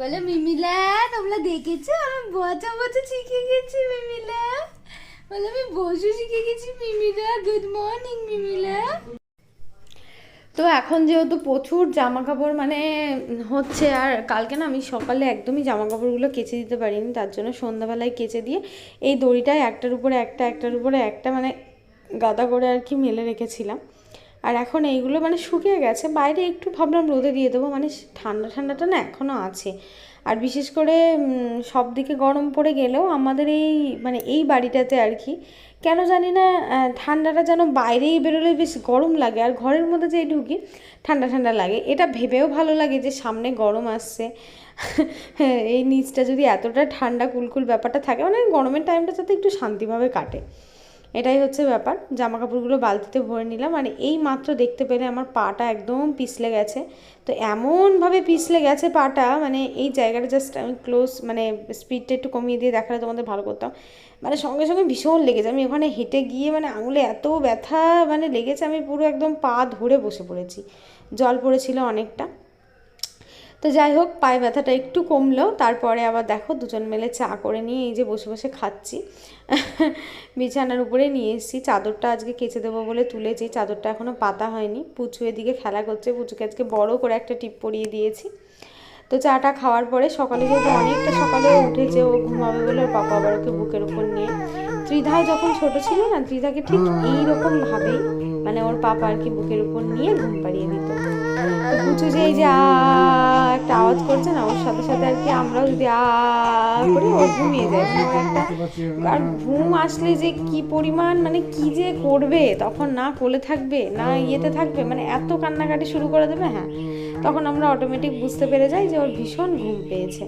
বলে মিমিলা তোমরা দেখেছো আমি বসা বসা শিখে গেছি মিমিলা, বলে আমি বসে শিখে গেছি মিমিলা। Good morning মিমিলা। তো এখন যেহেতু প্রচুর জামা কাপড় মানে হচ্ছে, আর কালকে না আমি সকালে একদমই জামা কাপড়গুলো কেচে দিতে পারিনি, তার জন্য সন্ধ্যাবেলায় কেচে দিয়ে এই দড়িটায় একটার উপরে একটা একটার উপরে একটা মানে গাদা করে আর কি মেলে রেখেছিলাম। আর এখন এইগুলো মানে শুকিয়ে গেছে, বাইরে একটু ভাবলাম রোদে দিয়ে দেবো, মানে ঠান্ডা ঠান্ডাটা না এখনও আছে। আর বিশেষ করে সব দিকে গরম পড়ে গেলেও আমাদের এই মানে এই বাড়িটাতে আর কি কেন জানি না ঠান্ডাটা যেন বাইরেই বেরোলে বেশ গরম লাগে, আর ঘরের মধ্যে যেই ঢুকি ঠান্ডা ঠান্ডা লাগে। এটা ভেবেও ভালো লাগে যে সামনে গরম আসছে, এই নিচটা যদি এতটা ঠান্ডা কুলকুল ব্যাপারটা থাকে, মানে গরমের টাইমটা যাতে একটু শান্তিভাবে কাটে, এটাই হচ্ছে ব্যাপার। জামা কাপড়গুলো বালতিতে ভরে নিলাম, মানে এই মাত্র দেখতে পেলে আমার পাটা একদম পিছলে গেছে। তো এমনভাবে পিছলে গেছে পাটা, মানে এই জায়গাটা জাস্ট আমি ক্লোজ মানে স্পিডটা একটু কমিয়ে দিয়ে দেখালে তোমাদের ভালো করতাম, মানে সঙ্গে সঙ্গে ভীষণ লেগেছে। আমি ওখানে হেঁটে গিয়ে মানে আঙুলে এত ব্যথা মানে লেগেছে, আমি পুরো একদম পা ধরে বসে পড়েছি, জল পড়েছিল অনেকটা। তো যাই হোক, পায়ে ব্যথাটা একটু কমলো। তারপরে আবার দেখো দুজন মিলে চা করে নিয়ে এই যে বসে বসে খাচ্ছি। বিছানার উপরে নিয়ে এসেছি, চাদরটা আজকে কেচে দেবো বলে তুলেছি, চাদরটা এখনও পাতা হয়নি। পুচু এদিকে খেলা করছে, পুচুকে আজকে বড় করে একটা টিপ পরিয়ে দিয়েছি। তো চাটা খাওয়ার পরে সকালে যেহেতু অনেকটা সকালে উঠেছে, ও ঘুমাবে বলে ওর পাপা আবার ওকে বুকের উপর নিয়ে, ত্রিধাও যখন ছোট ছিল না, ত্রিধাকে ঠিক এইরকমভাবেই মানে ওর পাপা আর কি বুকের উপর নিয়ে ঘুম পাড়িয়ে দিত। তো পুচু যে এই যে একটা আওয়াজ করছে না, ওর সাথে সাথে আর কি আমরাও যদি করি ও ঘুমিয়ে যায়। একটা আর ঘুম আসলে যে কি পরিমাণ মানে কি যে করবে, তখন না কোলে থাকবে না ইয়েতে থাকবে, মানে এত কান্নাকাটি শুরু করে দেবে। হ্যাঁ, তখন আমরা অটোমেটিক বুঝতে পেরে যাই যে ওর ভীষণ ঘুম পেয়েছে।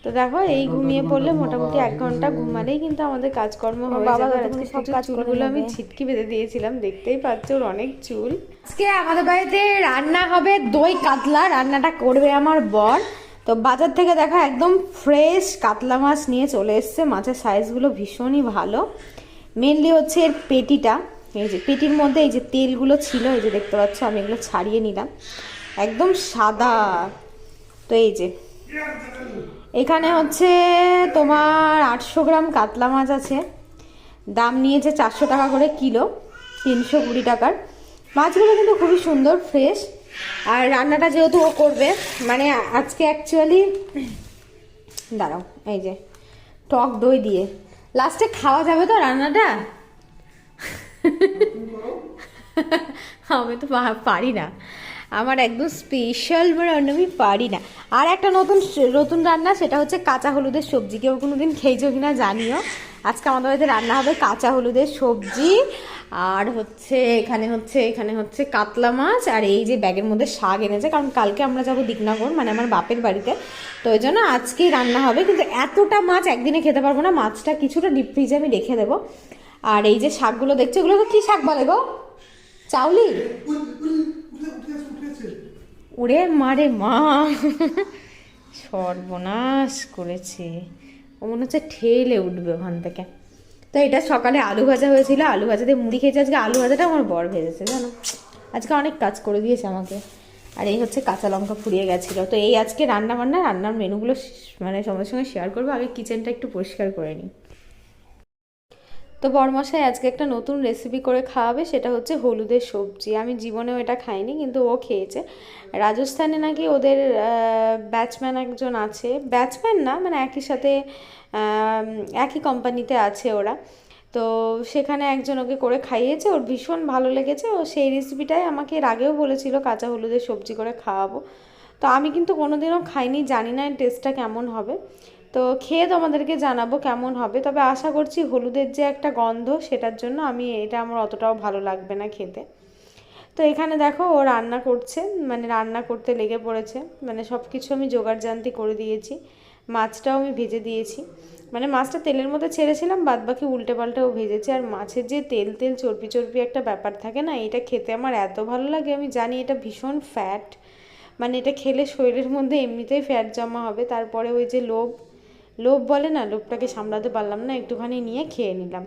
তো দেখো এই ঘুমিয়ে পড়লে মোটামুটি 1 ঘন্টা ঘুমালেই কিন্তু আমাদের কাজকর্ম হয়ে যাবে। আজকে সব চুলগুলো আমি ছিটকি বেঁধে দিয়েছিলাম, দেখতেই পাচ্ছ ওর অনেক চুল। আজকে আমাদের বাড়িতে রান্না হবে দই কাতলা, রান্নাটা করবে আমার বর। তো বাজার থেকে দেখা একদম ফ্রেশ কাতলা মাছ নিয়ে চলে এসছে, মাছের সাইজগুলো ভীষণই ভালো। মেনলি হচ্ছে এর পেটিটা, এই যে পেটির মধ্যে এই যে তেলগুলো ছিল, এই যে দেখতে পাচ্ছ আমি এগুলো ছাড়িয়ে নিলাম, একদম সাদা। তো এই যে এখানে হচ্ছে তোমার 800 গ্রাম কাতলা মাছ আছে, দাম নিয়েছে 400 টাকা করে কিলো, 320 টাকার। মাছগুলো কিন্তু খুবই সুন্দর ফ্রেশ। আর রান্নাটা যেহেতু ও করবে, মানে আজকে অ্যাকচুয়ালি দাঁড়াও, এই যে টক দই দিয়ে লাস্টে খাওয়া যাবে তো রান্নাটা। আমি তো পারি না, আমার একদম স্পেশাল রান্না আমি পারি না। আর একটা নতুন নতুন রান্না, সেটা হচ্ছে কাঁচা হলুদের সবজি। কেউ কোনোদিন খেয়েছো কিনা জানিও। আজকে আমাদের বাড়িতে রান্না হবে কাঁচা হলুদের সবজি, আর এখানে হচ্ছে কাতলা মাছ, আর এই যে ব্যাগের মধ্যে শাক এনেছে, কারণ কালকে আমরা যাবো দিকনগর মানে আমার বাপের বাড়িতে, তো ওই জন্য আজকেই রান্না হবে। কিন্তু এতটা মাছ একদিনে খেতে পারবো না, মাছটা কিছুটা ডিপ ফ্রিজে আমি রেখে দেবো। আর এই যে শাকগুলো দেখছো, এগুলোকে কি শাক বলে গো? চাউলি? ওরে মারে মা, সর্বনাশ করেছে, ও মনে হচ্ছে ঠেলে উঠবে ওখান থেকে। তো এটা সকালে আলু ভাজা হয়েছিল, আলু ভাজা দিয়ে মুড়ি খেয়েছে। আজকে আলু ভাজাটা আমার বর ভেজেছে জানো, আজকে অনেক কাজ করে দিয়েছে আমাকে। আর এই হচ্ছে কাঁচা লঙ্কা ফুরিয়ে গেছিলো। তো এই আজকে রান্নার মেনুগুলো মানে সঙ্গে সঙ্গে শেয়ার করবো। আগে কিচেনটা একটু পরিষ্কার করে নিই। তো বরমশাই আজকে একটা নতুন রেসিপি করে খাওয়াবে, সেটা হচ্ছে হলুদের সবজি। আমি জীবনেও এটা খাইনি, কিন্তু ও খেয়েছে। রাজস্থানে নাকি ওদের ব্যাচম্যান একজন আছে, ব্যাচম্যান না মানে একই সাথে একই কোম্পানিতে আছে ওরা। তো সেখানে একজন ওকে করে খাইয়েছে, ওর ভীষণ ভালো লেগেছে। ও সেই রেসিপিটাই আমাকে এর আগেও বলেছিল কাঁচা হলুদের সবজি করে খাওয়াবো। তো আমি কিন্তু কোনোদিনও খাইনি, জানি না টেস্টটা কেমন হবে। তো খেয়ে তোমাদেরকে জানাবো কেমন হবে। তবে আশা করছি হলুদের যে একটা গন্ধ, সেটার জন্য এটা আমার অতটাও ভালো লাগবে না খেতে। তো এখানে দেখো ও রান্না করছে, মানে রান্না করতে লেগে পড়েছে, মানে সব কিছু আমি জোগাড়জান্তি করে দিয়েছি। মাছটাও আমি ভেজে দিয়েছি, মানে মাছটা তেলের মধ্যে ছেড়েছিলাম, বাদবাকি উল্টে পাল্টাও ভেজেছি। আর মাছের যে তেল তেল চর্বি চর্বি একটা ব্যাপার থাকে না, এটা খেতে আমার এত ভালো লাগে। আমি জানি এটা ভীষণ ফ্যাট, মানে এটা খেলে শরীরের মধ্যে এমনিতেই ফ্যাট জমা হবে, তারপরে ওই যে লোভ বলে না, লোভটাকে সামলাতে পারলাম না, একটুখানি নিয়ে খেয়ে নিলাম।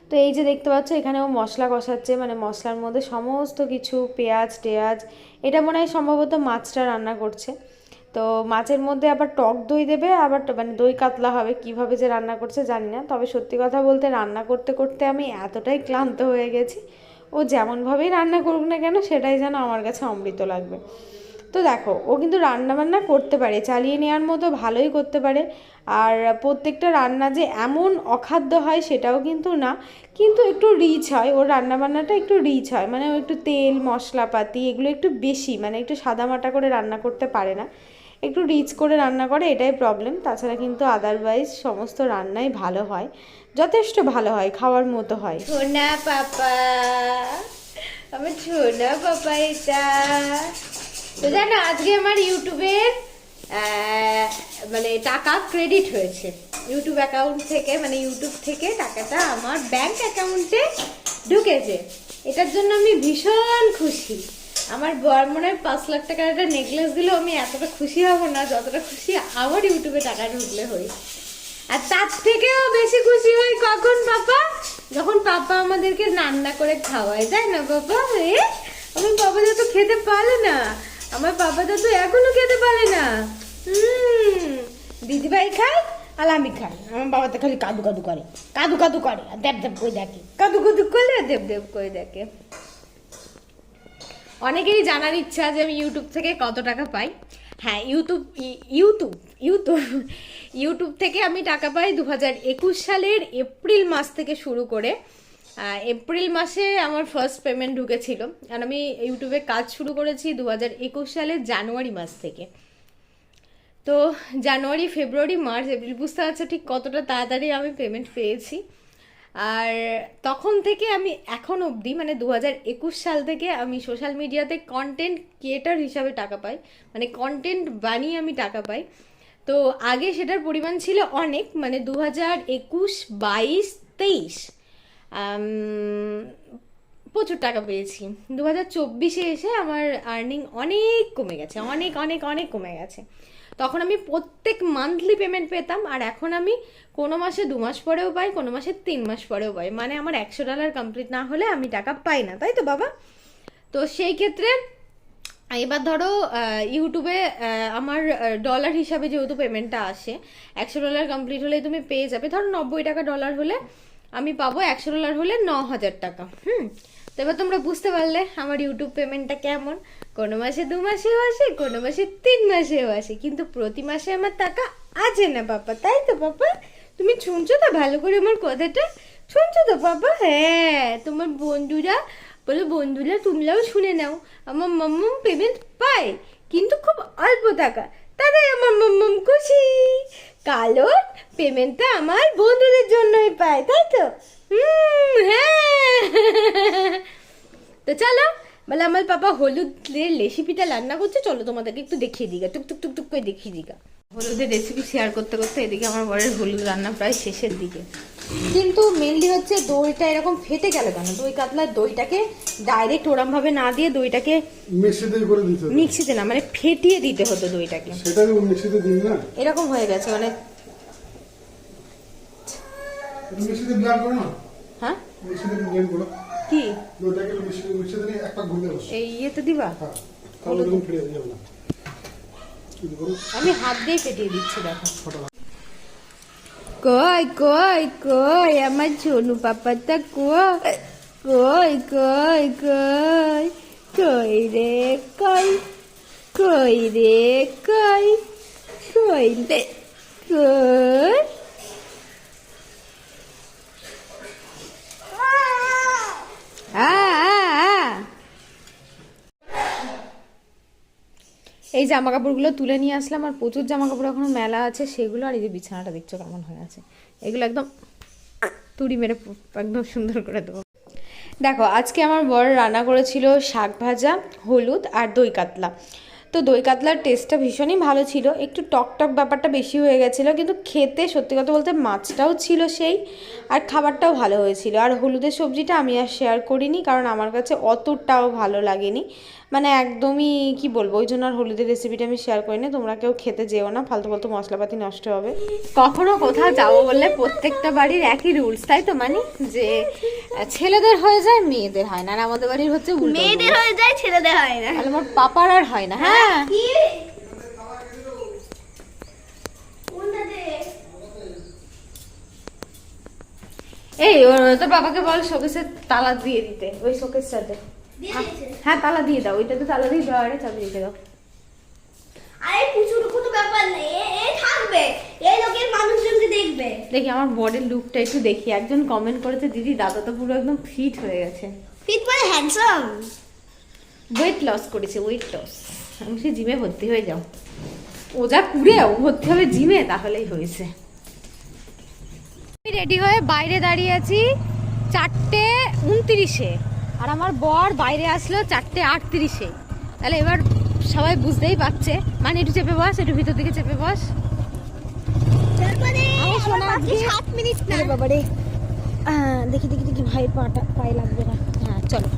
তো তো এই যে দেখতে পাচ্ছ এখানেও মশলা কষাচ্ছে, মানে মশলার মধ্যে সমস্ত কিছু পেঁয়াজ টেয়াজ, এটা মনে হয় সম্ভবত মাছটা রান্না করছে। তো মাছের মধ্যে আবার টক দই দেবে, আবার মানে দই কাতলা হবে, কিভাবে যে রান্না করছে জানি না। তবে সত্যি কথা বলতে রান্না করতে করতে আমি এতটাই ক্লান্ত হয়ে গেছি, ও যেমনভাবেই রান্না করুক না কেন সেটাই যেন আমার কাছে অমৃত লাগবে। তো দেখো ও কিন্তু রান্না বান্না করতে পারে, চালিয়ে নেওয়ার মতো ভালোই করতে পারে। আর প্রত্যেকটা রান্না যে এমন অখাদ্য হয় সেটাও কিন্তু না, কিন্তু একটু রিচ হয়, ওর রান্নাবান্নাটা একটু রিচ হয়, মানে ও একটু তেল মশলাপাতি এগুলো একটু বেশি, মানে একটু সাদামাটা করে রান্না করতে পারে না, একটু রিচ করে রান্না করে, এটাই প্রবলেম। তাছাড়া কিন্তু আদারওয়াইজ সমস্ত রান্নাই ভালো হয়, যথেষ্ট ভালো হয়, খাওয়ার মতো হয়। সোনা পাপা, আমার সোনা পাপা এটা। তো জানো আজকে আমার ইউটিউবের মানে টাকা ক্রেডিট হয়েছে ইউটিউব অ্যাকাউন্ট থেকে, মানে ইউটিউব থেকে টাকাটা আমার ব্যাংক অ্যাকাউন্টে ঢুকেছে। এটার জন্য আমি ভীষণ খুশি। আমার বর মনে হয় 5 লাখ টাকার একটা নেকলেস দিলেও আমি এতটা খুশি হব না যতটা খুশি আমার ইউটিউবে টাকা ঢুকলে হই। আর তার থেকেও বেশি খুশি হই কখন পাপা, যখন পাপা আমাদেরকে রান্না করে খাওয়ায়, তাই না পাপা? আমার বাবা যত খেতে পারে না, আমার বাবা তো এখনো খেতে পারে না। দিদিভাই খায় আর আমি খাই, আমার বাবা তো খালি কাদু কাদু করে, কাদু কাদু করে আর দেব দেব করে দেখে, কাদু কাদু করলে দেব দেব করে দেখে। অনেকেরই জানার ইচ্ছা যে আমি ইউটিউব থেকে কত টাকা পাই। হ্যাঁ, ইউটিউব থেকে আমি টাকা পাই 2021 সালের এপ্রিল মাস থেকে শুরু করে। এপ্রিল মাসে আমার ফার্স্ট পেমেন্ট ঢুকেছিল, আর আমি ইউটিউবে কাজ শুরু করেছি 2021 সালের জানুয়ারি মাস থেকে। তো জানুয়ারি ফেব্রুয়ারি মার্চ এপ্রিল, বুঝতে পারছো ঠিক কতটা তাড়াতাড়ি আমি পেমেন্ট পেয়েছি। আর তখন থেকে আমি এখন অবধি, মানে 2021 সাল থেকে আমি সোশ্যাল মিডিয়াতে কন্টেন্ট ক্রিয়েটার হিসাবে টাকা পাই, মানে কন্টেন্ট বানিয়ে আমি টাকা পাই। তো আগে সেটার পরিমাণ ছিল অনেক, মানে 2021, 22, 23 প্রচুর টাকা পেয়েছি। 2024-এ এসে আমার আর্নিং অনেক কমে গেছে, অনেক অনেক অনেক কমে গেছে। তখন আমি প্রত্যেক মান্থলি পেমেন্ট পেতাম, আর এখন আমি কোনো মাসে 2 মাস পরেও পাই, কোনো মাসে 3 মাস পরেও পাই, মানে আমার $100 কমপ্লিট না হলে আমি টাকা পাই না, তাই তো বাবা? তো সেই ক্ষেত্রে এবার ধরো ইউটিউবে আমার ডলার হিসাবে যেহেতু পেমেন্টটা আসে, $100 কমপ্লিট হলে তুমি পেয়ে যাবে, ধরো $90 হলে আমি পাবো, $100 হলে 9,000 টাকা। তো এবার তোমরা বুঝতে পারলে আমার ইউটিউব পেমেন্টটা কেমন। কোনো মাসে 2 মাসেও আসে, কোনো মাসে 3 মাসেও আসে, কিন্তু প্রতি মাসে আমার টাকা আছে না পাপা, তাই তো পাপা? তুমি শুনছো তো ভালো করে আমার কথাটা, শুনছো তো পাপা? হ্যাঁ, তোমার বন্ধুরা বলো, বন্ধুরা তোমরাও শুনে নাও, আমার মাম্মাম পেমেন্ট পায় কিন্তু খুব অল্প টাকা, তারাই আমার মাম্মাম খুশি, কারণ পেমেন্টটা আমার বন্ধুদের জন্যই পায়, তাই তো? হ্যাঁ। তো চলো, বলে আমার পাপা হলুদের রেসিপিটা রান্না করছে, চলো তোমাদেরকে একটু দেখিয়ে দিগা, টুক টুক টুক টুক করে দেখিয়ে দিগা। হলুদের রেসিপি শেয়ার করতে করতে এদিকে আমার বরের হলুদ রান্না প্রায় শেষের দিকে। কিন্তু মেনলি হচ্ছে দইটা এরকম ফেটে গেল কেন? দই কাতলার দইটাকে ডাইরেক্ট ওরম ভাবে না দিয়ে দইটাকে মিক্সিতে না, মানে ফেটিয়ে দিতে হতো দইটাকে, সেটাকে মিক্সিতে দিন না, এরকম হয়ে গেছে, মানে মিক্সিতে ব্লেন্ড করো না। হ্যাঁ, মিক্সিতে ব্লেন্ড করো। কি দইটাকে মিক্সিতে দিয়ে এক পাক ঘুরে দাও, এই ইয়েতে দিবা? হ্যাঁ, তাহলে তুমি ফেটে যাবে না। আমি হাত দিয়ে ফেটিয়ে দিচ্ছি, দেখো। কই কই কই আমার ছোনু পাপাটা কই কই কই কই কই রে কই কই রে কই কই রে কই। এই জামা কাপড়গুলো তুলে নিয়ে আসলাম, আর প্রচুর জামা কাপড় এখনো মেলা আছে সেগুলো, আর এই যে বিছানাটা দেখছো কেমন হয়ে আছে, এগুলো একদম তুড়ি মেরে একদম সুন্দর করে দেবো। দেখো আজকে আমার বর রান্না করেছিল শাক ভাজা, হলুদ আর দই কাতলা। তো দই কাতলার টেস্টটা ভীষণই ভালো ছিল, একটু টক টক ব্যাপারটা বেশি হয়ে গেছিলো, কিন্তু খেতে সত্যি কথা বলতে মাছটাও ছিল সেই, আর খাবারটাও ভালো হয়েছিল। আর হলুদের সবজিটা আমি আর শেয়ার করিনি, কারণ আমার কাছে অতটাও ভালো লাগেনি, মানে একদমই কি বলবো, ওই জন্য আর হলুদের রেসিপিটা আমি শেয়ার করি না। তোমরা কেউ খেতে যেও না, ফালতু ফালতু মশলাপাতি নষ্ট হবে। কখনো কোথাও যাবো বললে প্রত্যেকটা বাড়ির একই রুলস, তাই তো? মানে যে ছেলেদের হয়ে যায় মেয়েদের হয় না, আর আমাদের বাড়ির হচ্ছে উল্টো, মেয়েদের হয়ে যায় ছেলেদের হয় না। তাহলে আমার পাপার আর হয় না। হ্যাঁ এই তোর বাবাকে বল শোকেসের তালা দিয়ে দিতে, ওই শোকেসটাতে। হ্যাঁ তালা দিয়ে দাও, ওইটাতে তালা দিয়ে ড্রয়ারে চাবি রেখে দাও। আরে প্রচুর কোনো ব্যাপার নেই, এ থাকবে, এই লোকের মানুষজনকে দেখবে। দেখি আমার বডির লুকটা একটু দেখি। একজন কমেন্ট করেছে দিদি দাদা তো পুরো একদম ফিট হয়ে গেছে। ফিট মানে হ্যান্ডসাম। ওয়েট লস করেছে, ওয়েট লস। আমি সে জিমে ভর্তি হয়ে যাও, ও যা কুড়ে ও ভর্তি হবে জিমে, তাহলেই হয়েছে। আমি রেডি হয়ে বাইরে দাঁড়িয়ে আছি 4:29-এ, আর আমার বর বাইরে আসলো 4:38-এ। তাহলে এবার সবাই বুঝতেই পারছে। মানে একটু চেপে বস, একটু ভিতর দিকে চেপে বস। তারপরে আমার সোনা বাকি আজকে 7 মিনিট না। বাবারে দেখি দেখি দেখি ভাই পায়ে লাগবে না। হ্যাঁ চলো।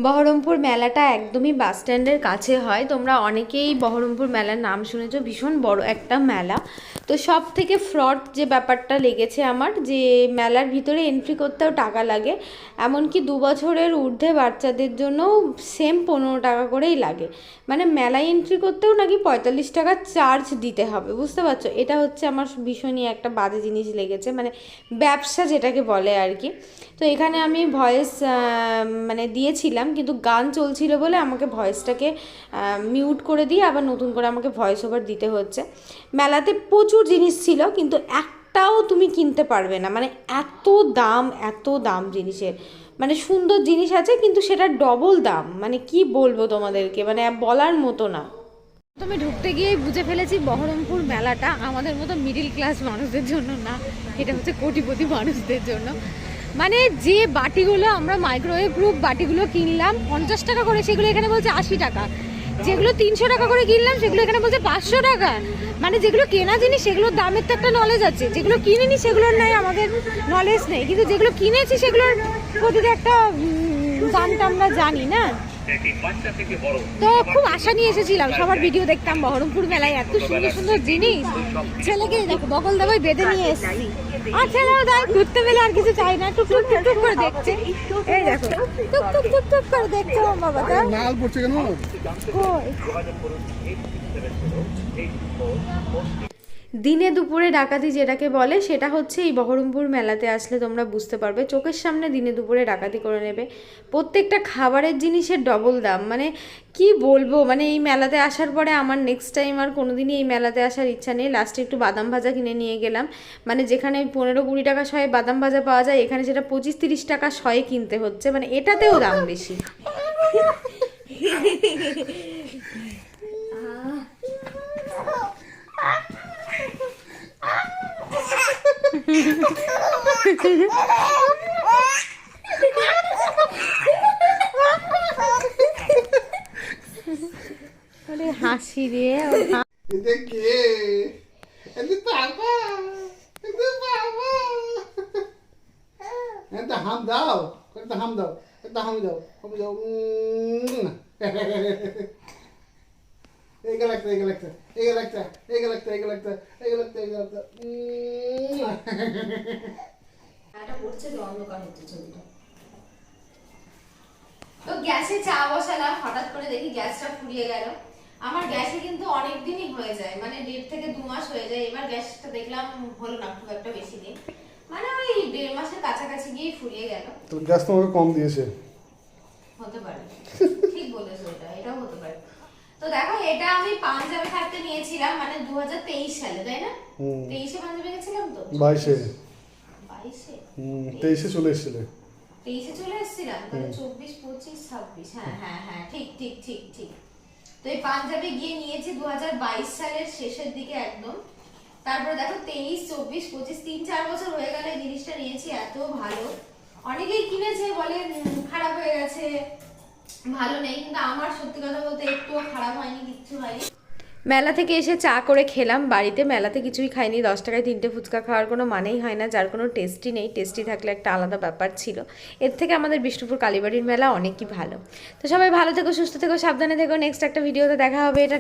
বহরমপুর মেলাটা একদমই বাস স্ট্যান্ডের কাছে হয়। তোমরা অনেকেই বহরমপুর মেলার নাম শুনেছো, ভীষণ বড় একটা মেলা। তো সব থেকে ফ্রড যে ব্যাপারটা লেগেছে আমার, যে মেলার ভিতরে এন্ট্রি করতেও টাকা লাগে, এমনকি 2 বছরের ঊর্ধ্বে বাচ্চাদের জন্যও সেম 15 টাকা করেই লাগে। মানে মেলায় এন্ট্রি করতেও নাকি 45 টাকা চার্জ দিতে হবে, বুঝতে পারছো? এটা হচ্ছে আমার ভীষণই একটা বাজে জিনিস লেগেছে, মানে ব্যবসা যেটাকে বলে আর কি। তো এখানে আমি ভয়েস মানে দিয়েছিলাম, কিন্তু গান চলছিল বলে আমাকে ভয়েসটাকে মিউট করে দিয়ে আবার নতুন করে আমাকে ভয়েস ওভার দিতে হচ্ছে। মেলাতে প্রচুর জিনিস ছিল, কিন্তু একটাও তুমি কিনতে পারবে না, মানে এত দাম জিনিসের। মানে সুন্দর জিনিস আছে কিন্তু সেটা ডবল দাম, মানে কি বলবো তোমাদেরকে, মানে বলার মতো না। তুমি ঢুকতে গিয়েই বুঝে ফেলেছি বহরমপুর মেলাটা আমাদের মতো মিডিল ক্লাস মানুষদের জন্য না, এটা হচ্ছে কোটিপতি মানুষদের জন্য। মানে যে বাটিগুলো আমরা মাইক্রোওয়েভ প্রুফ বাটিগুলো কিনলাম 50 টাকা করে, সেগুলো এখানে বলছে 80 টাকা। যেগুলো 300 টাকা করে কিনলাম সেগুলো এখানে বলছে 500 টাকা। মানে যেগুলো কেনা জিনিস সেগুলোর দামের তো একটা নলেজ আছে, যেগুলো কিনিনি সেগুলোর নাই আমাদের নলেজ নেই, কিন্তু যেগুলো কিনেছি সেগুলোর প্রতি একটা দামটা আমরা জানি না। তো খুব আশা নিয়ে এসেছিলাম, সবার ভিডিও দেখতাম বহরমপুর মেলায়, এত সুন্দর সুন্দর জিনিস। ছেলেকে দেখো বকল দাবাই বেঁধে নিয়ে এসেছি, আর ছেলেও তাই ঘুরতে পেলে আর কিছু চাই না, টুক টুক টুক টুক করে দেখছে। এই দেখো টুক টুক টুক টুক করে দেখছে আমার বাবাটা। লাল পড়ছে কেন? কই দিনে দুপুরে ডাকাতি যেটাকে বলে, সেটা হচ্ছে এই বহরমপুর মেলাতে আসলে তোমরা বুঝতে পারবে। চোখের সামনে দিনে দুপুরে ডাকাতি করে নেবে, প্রত্যেকটা খাবারের জিনিসের ডবল দাম। মানে কি বলবো, মানে এই মেলাতে আসার পরে আমার নেক্সট টাইম আর কোনোদিনই এই মেলাতে আসার ইচ্ছা নেই। লাস্টে একটু বাদাম ভাজা কিনে নিয়ে গেলাম, মানে যেখানে 15-20 টাকা শয়ে বাদাম ভাজা পাওয়া যায়, এখানে সেটা 25-30 টাকা শয়ে কিনতে হচ্ছে, মানে এটাতেও দাম বেশি। আরে হাসি রে। এটা কে? এটা বাবা, এটা বাবা। এটা হাম দাও, এটা হাম দাও, এটা হাম দাও, হাম দাও। এইটা লাগতা, এইটা লাগতা, এইটা লাগতা, এইটা লাগতা, এইটা লাগতা, এইটা লাগতা, এইটা লাগতা। এটা পড়ছে তো অন্ধকার হচ্ছে ছবিটা। তো গ্যাসে চা বসালাম, হঠাৎ করে দেখি গ্যাসটা ফুরিয়ে গেল। আমার গ্যাসে কিন্তু অনেক দিনই হয়ে যায়, মানে 1.5 থেকে 2 মাস হয়ে যায়। এবার গ্যাসটা দেখলাম হলো না খুব একটা বেশি দিন, মানে ওই 1.5 মাসের কাছাকাছি গিয়েই ফুরিয়ে গেল। তো গ্যাস তোমাকে কম দিয়েছে। হতে পারে, ঠিক বলেছো, এটাও হতে পারে। তো দেখো এটা আমি পাঞ্জাবে থাকতে নিয়েছিলাম, মানে 2023 সালে, তাই না? 23-এ পাঞ্জাবে গেছিলাম তো, 22-এ, 22-এ 23-এ চলে এসেছিলে। 23-এ চলে এসেছিলাম, তাহলে 24, 25, 26, হ্যাঁ হ্যাঁ হ্যাঁ, ঠিক ঠিক ঠিক ঠিক। তো এই পাঞ্জাবে গিয়ে নিয়েছি 2022 সালের শেষের দিকে একদম। তারপরে দেখো 23, 24, 25, 3-4 বছর হয়ে গেল এই জিনিসটা নিয়েছি, এত ভালো। অনেকেই কিনেছে বলে খারাপ হয়ে গেছে, ভালো নেই, কিন্তু আমার সত্যি কথা বলতে একটুও খারাপ হয়নি, কিচ্ছু হয়নি। মেলা থেকে এসে চা করে খেলাম, বাড়িতে মেলাতে কিছুই খাইনি। 10 টাকায় 3টে ফুচকা খাওয়ার কোনো মানেই হয় না, যার কোনো টেস্টি নেই। টেস্টি থাকলে একটা আলাদা ব্যাপার ছিল। এর থেকে আমাদের বিষ্ণুপুর কালীবাড়ির মেলা অনেকই ভালো। তো সবাই ভালো থেকো, সুস্থ থেকো, সাবধানে থেকো। নেক্সট একটা ভিডিওতে দেখা হবে। এটা